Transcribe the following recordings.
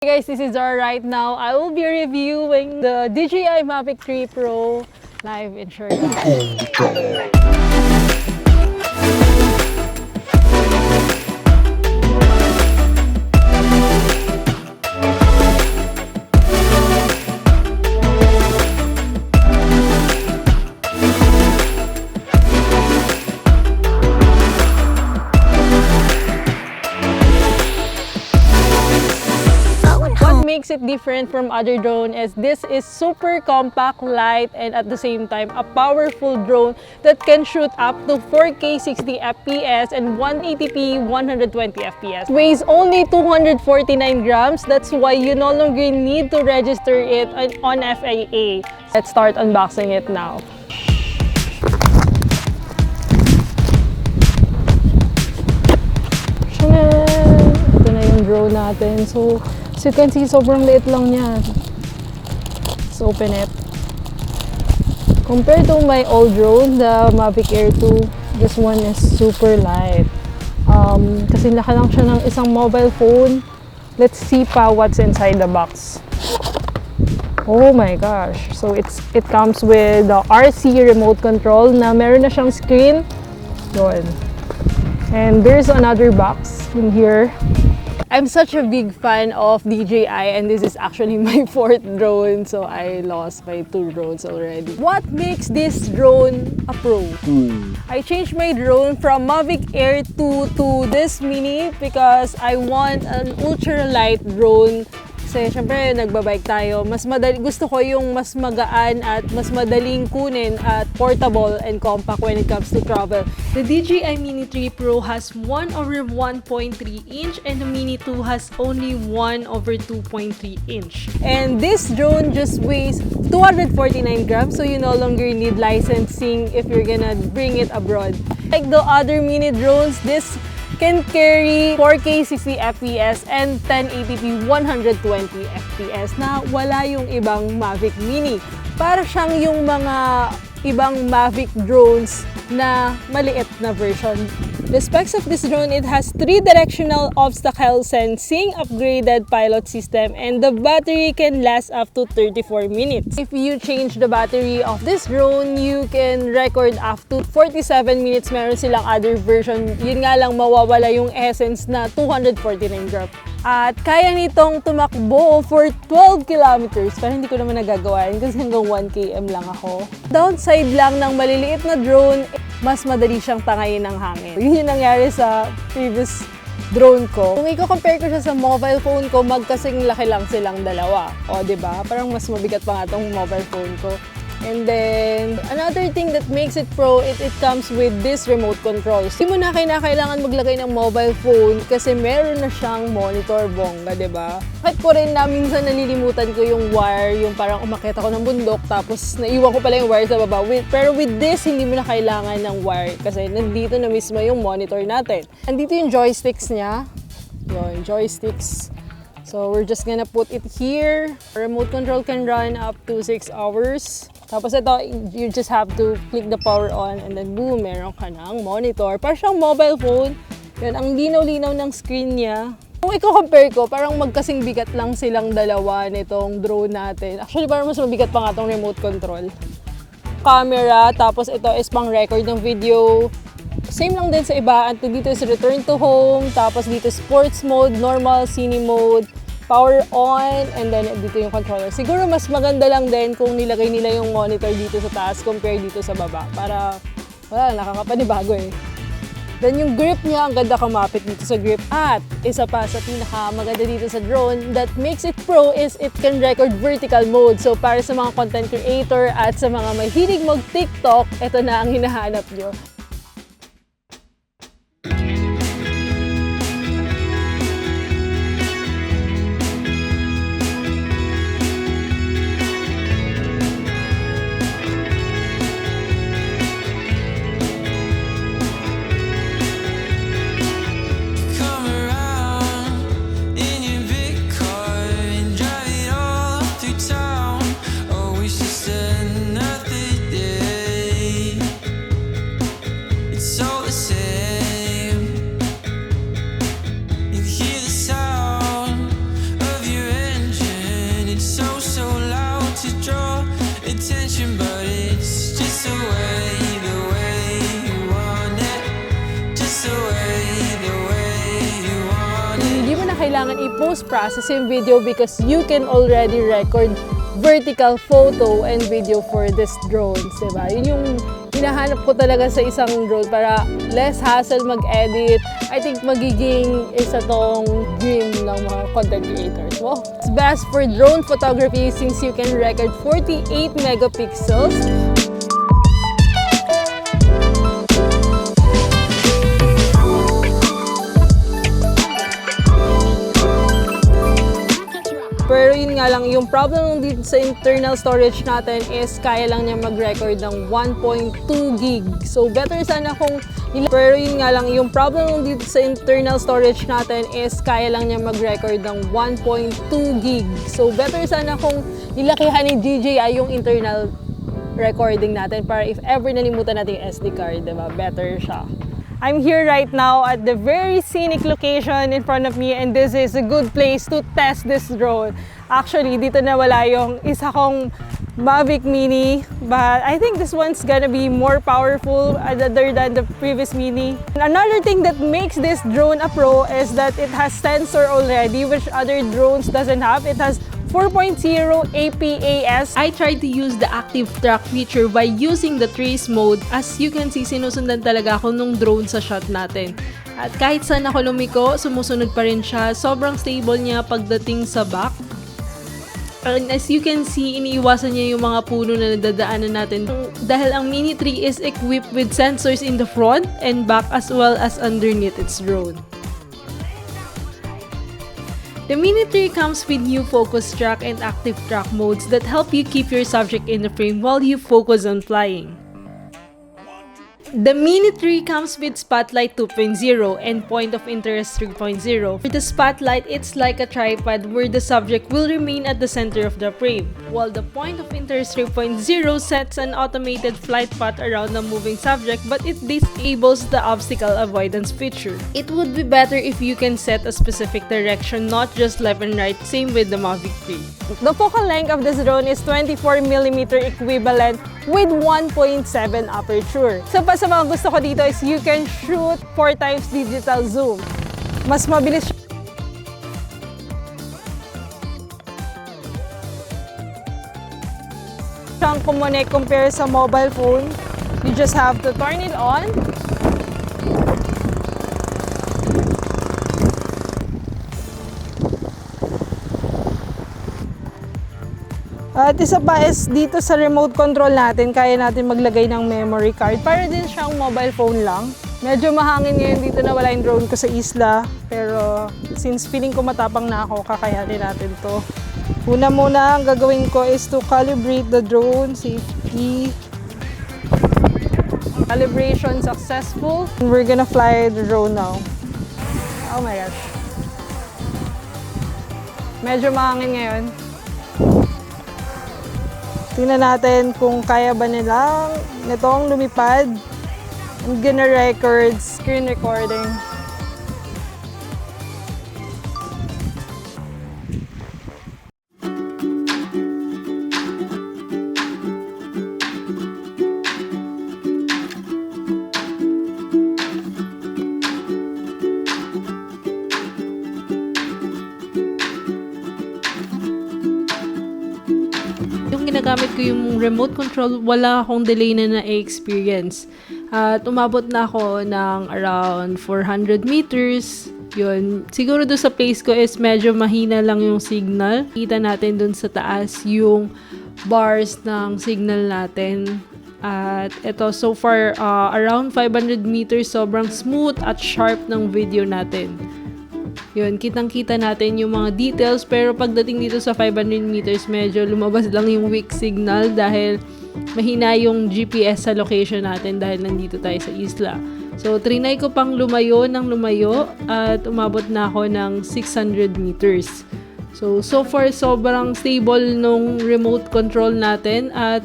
Hey guys, this is Zara. Right now I will be reviewing the DJI Mavic 3 Pro live in Sherlock. Makes it different from other drone is this is super compact, light, and at the same time a powerful drone that can shoot up to 4K 60 FPS and 180p 120 FPS. Weighs only 249 grams. That's why you no longer need to register it on FAA. Let's start unboxing it now. Ito na yung drone natin. So you can see, sobrang liit lang niya. Let's open it. Compared to my old drone, the Mavic Air 2, this one is super light. Kasi laki lang siya ng isang mobile phone. Let's see pa what's inside the box. Oh my gosh. So it comes with the RC remote control na meron na siyang screen. Yun. And there's another box in here. I'm such a big fan of DJI and this is actually my 4th drone, so I lost my 2 drones already. What makes this drone a pro? I changed my drone from Mavic Air 2 to this mini because I want an ultra-light drone. Kasi syempre nagbabike tayo, gusto ko yung mas magaan at mas madaling kunin at portable and compact when it comes to travel. The DJI Mini 3 Pro has 1/1.3 inch and the Mini 2 has only 1/2.3 inch. And this drone just weighs 249 grams, so you no longer need licensing if you're gonna bring it abroad. Like the other mini drones, this can carry 4K 60 FPS and 1080p 120 FPS na wala yung ibang Mavic Mini. Para siyang yung mga ibang Mavic drones na maliit na version. The specs of this drone, it has 3-directional obstacle sensing, upgraded pilot system, and the battery can last up to 34 minutes. If you change the battery of this drone, you can record up to 47 minutes. Meron silang other version. Yun nga lang mawawala yung essence na 249 grams. At kaya nitong tumakbo for 12 kilometers. Pero hindi ko naman nagagawa yun kasi hanggang 1 km lang ako. Downside lang ng maliliit na drone, mas madali siyang tangayin ng hangin. Yun yung nangyari sa previous drone ko. Kung i-compare ko siya sa mobile phone ko, magkasing laki lang silang dalawa. O, diba? Parang mas mabigat pa nga itong mobile phone ko. And then, another thing that makes it pro, it comes with this remote controls. Hindi mo na kailangan maglagay ng mobile phone kasi meron na siyang monitor, bongga, diba? Kahit ko rin na minsan nalilimutan ko yung wire, yung parang umakyat ako ng bundok, tapos naiwan ko pala yung wire sa baba. Pero with this, hindi mo na kailangan ng wire kasi nandito na mismo yung monitor natin. Andito yung joysticks niya. Yun, joysticks. So, we're just gonna put it here. Remote control can run up to 6 hours. Tapos ito, you just have to click the power on and then boom, meron ka ng monitor. Parang siyang mobile phone. Yan, ang linaw-linaw ng screen niya. Kung i-compare ko, parang magkasing bigat lang silang dalawa nitong drone natin. Actually, parang mas mabigat pa nga itong remote control. Camera, tapos ito is pang record ng video. Same lang din sa iba. At dito is return to home, tapos dito sports mode, normal, cine mode, power on, and then dito yung controller. Siguro mas maganda lang din kung nilagay nila yung monitor dito sa taas compare dito sa baba. Para, wala, nakakapanibago eh. Then yung grip niya, ang ganda kumapit dito sa grip. At isa pa sa pinakamaganda dito sa drone that makes it pro is it can record vertical mode. So para sa mga content creator at sa mga mahilig mag-TikTok, ito na ang hinahanap nyo. post-processing video because you can already record vertical photo and video for this drones, diba? Yun yung hinahanap ko talaga sa isang drone para less hassle mag-edit. I think magiging isa tong dream ng mga content creators. Wow! It's best for drone photography since you can record 48 megapixels. Pero yun nga lang, yung problem dito sa internal storage natin is kaya lang niya mag-record ng 1.2 gig. So better sana kung pero yun nga lang, yung problem dito sa internal storage natin is kaya lang niya mag-record ng 1.2 gig. So better sana kung nilakihan ni DJI yung internal recording natin para if ever nalimutan natin yung SD card, diba? Better siya. I'm here right now at the very scenic location in front of me and this is a good place to test this drone. Actually, dito na wala yung isa kong Mavic Mini, but I think this one's gonna be more powerful other than the previous Mini. Another thing that makes this drone a pro is that it has sensor already, which other drones doesn't have. It has 4.0 APAS. I tried to use the active track feature by using the trace mode. As you can see, sinusundan talaga ako nung drone sa shot natin. At kahit saan ako lumiko, sumusunod pa rin siya. Sobrang stable niya pagdating sa back. And as you can see, iniiwasan niya yung mga puno na nadadaanan natin. Dahil ang Mini 3 is equipped with sensors in the front and back as well as underneath its drone. The Mini 3 comes with new focus track and active track modes that help you keep your subject in the frame while you focus on flying. The Mini 3 comes with Spotlight 2.0 and Point of Interest 3.0. For the Spotlight, it's like a tripod where the subject will remain at the center of the frame, while the Point of Interest 3.0 sets an automated flight path around the moving subject but it disables the obstacle avoidance feature. It would be better if you can set a specific direction, not just left and right, same with the Mavic 3. The focal length of this drone is 24mm equivalent with 1.7 aperture. So pa sa mga gusto ko dito is you can shoot 4 times digital zoom. Mas mabilis siyang kumonek compare sa mobile phone. You just have to turn it on. At isa pa is dito sa remote control natin, kaya natin maglagay ng memory card. Para din siyang mobile phone lang. Medyo mahangin ngayon dito na wala yung drone ko sa isla. Pero since feeling ko matapang na ako, kakayanin natin to. Una-muna ang gagawin ko is to calibrate the drone safety. Calibration successful. And we're gonna fly the drone now. Oh my gosh. Medyo mahangin ngayon. Tingnan natin kung kaya ba nilang nitong lumipad. I'm gonna record screen recording. Ginagamit ko yung remote control, wala akong delay na na-experience. At umabot na ako ng around 400 meters. Yun. Siguro doon sa place ko is medyo mahina lang yung signal. Kita natin doon sa taas yung bars ng signal natin. At ito, so far, around 500 meters, sobrang smooth at sharp ng video natin. Yun, kitang-kita natin yung mga details pero pagdating dito sa 500 meters, medyo lumabas lang yung weak signal dahil mahina yung GPS sa location natin dahil nandito tayo sa isla. So, trinay ko pang lumayo at umabot na ako ng 600 meters. So far, sobrang stable nung remote control natin at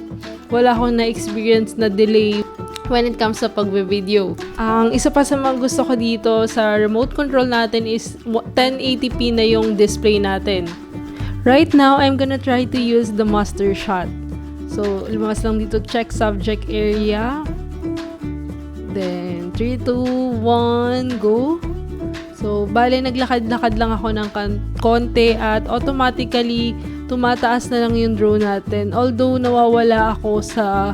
wala akong na-experience na delay when it comes sa pagbe-video. Ang isa pa sa mga gusto ko dito sa remote control natin is 1080p na yung display natin. Right now, I'm gonna try to use the Mastershot. So, lumabas lang dito, check subject area. Then, 3, 2, 1, go. So, So, bale naglakad-lakad lang ako ng konti at automatically tumataas na lang yung drone natin. Although nawawala ako sa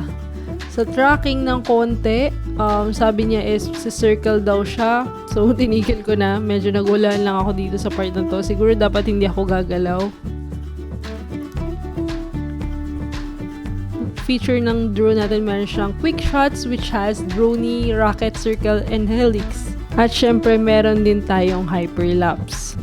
tracking ng konti, sabi niya is circle daw siya. So, tinigil ko na. Medyo nagulaan lang ako dito sa part na to. Siguro dapat hindi ako gagalaw. Feature ng drone natin, meron siyang Quickshots which has drone, rocket, circle, and helix. At syempre, meron din tayong Hyperlapse.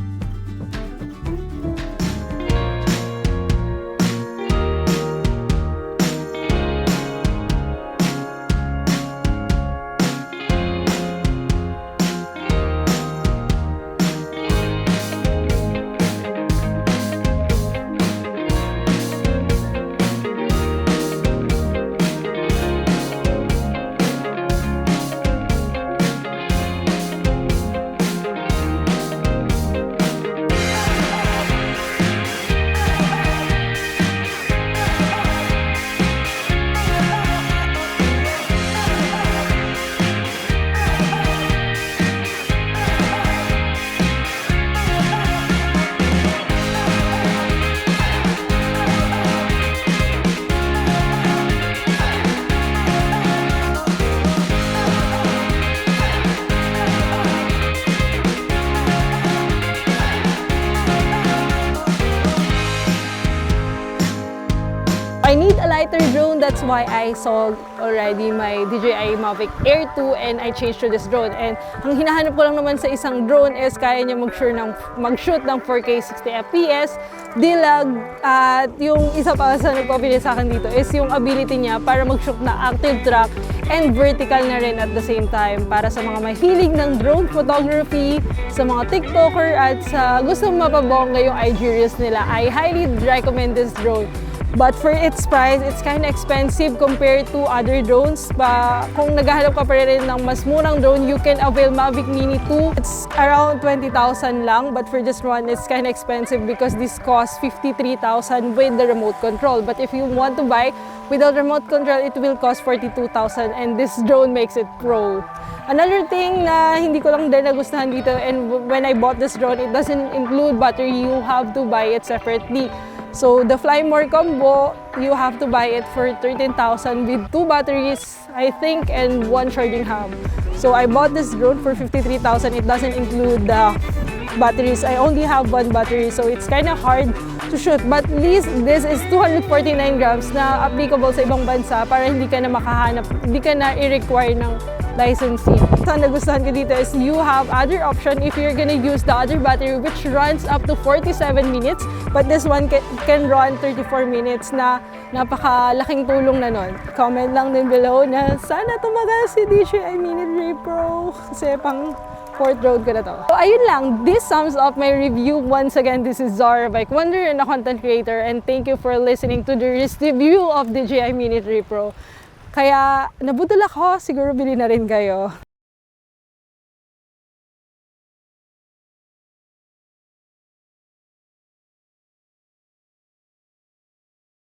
I need a lighter drone, that's why I sold already my DJI Mavic Air 2 and I changed to this drone. And ang hinahanap ko lang naman sa isang drone is kaya niya mag-shoot ng 4K 60fps, dilag, at yung isa pa sa nagpapili sa akin dito is yung ability niya para mag-shoot na active track and vertical na rin at the same time. Para sa mga mahilig ng drone photography, sa mga TikToker at sa gustong mapabongga yung IG reels nila, I highly recommend this drone. But for its price, it's kind of expensive compared to other drones. Kung naghahanap ka pa rin ng mas murang drone, you can avail Mavic Mini 2. It's around 20,000 lang, but for this one, it's kind of expensive because this costs 53,000 with the remote control. But if you want to buy without remote control, it will cost 42,000 and this drone makes it pro. Another thing na hindi ko lang din nagustuhan dito, and when I bought this drone, it doesn't include battery. You have to buy it separately. So the Fly More combo, you have to buy it for 13,000 with 2 batteries, I think, and 1 charging hub. So I bought this drone for 53,000. It doesn't include the batteries. I only have 1 battery, so it's kind of hard to shoot. But at least this is 249 grams na applicable sa ibang bansa para hindi ka na makahanap, hindi ka na i-require ng licensing. So, nagustuhan ko dito is you have other option if you're gonna use the other battery which runs up to 47 minutes, but this one can run 34 minutes na napakalaking tulong na nun. Comment lang din below na sana tumagal si DJI Mini 3 Pro kasi pang 4th drone ko na to. So, ayun lang. This sums up my review. Once again, this is Zara Bike Wonder and a content creator, and thank you for listening to the review of DJI Mini 3 Pro. Kaya nabudol ako, siguro bili na rin kayo.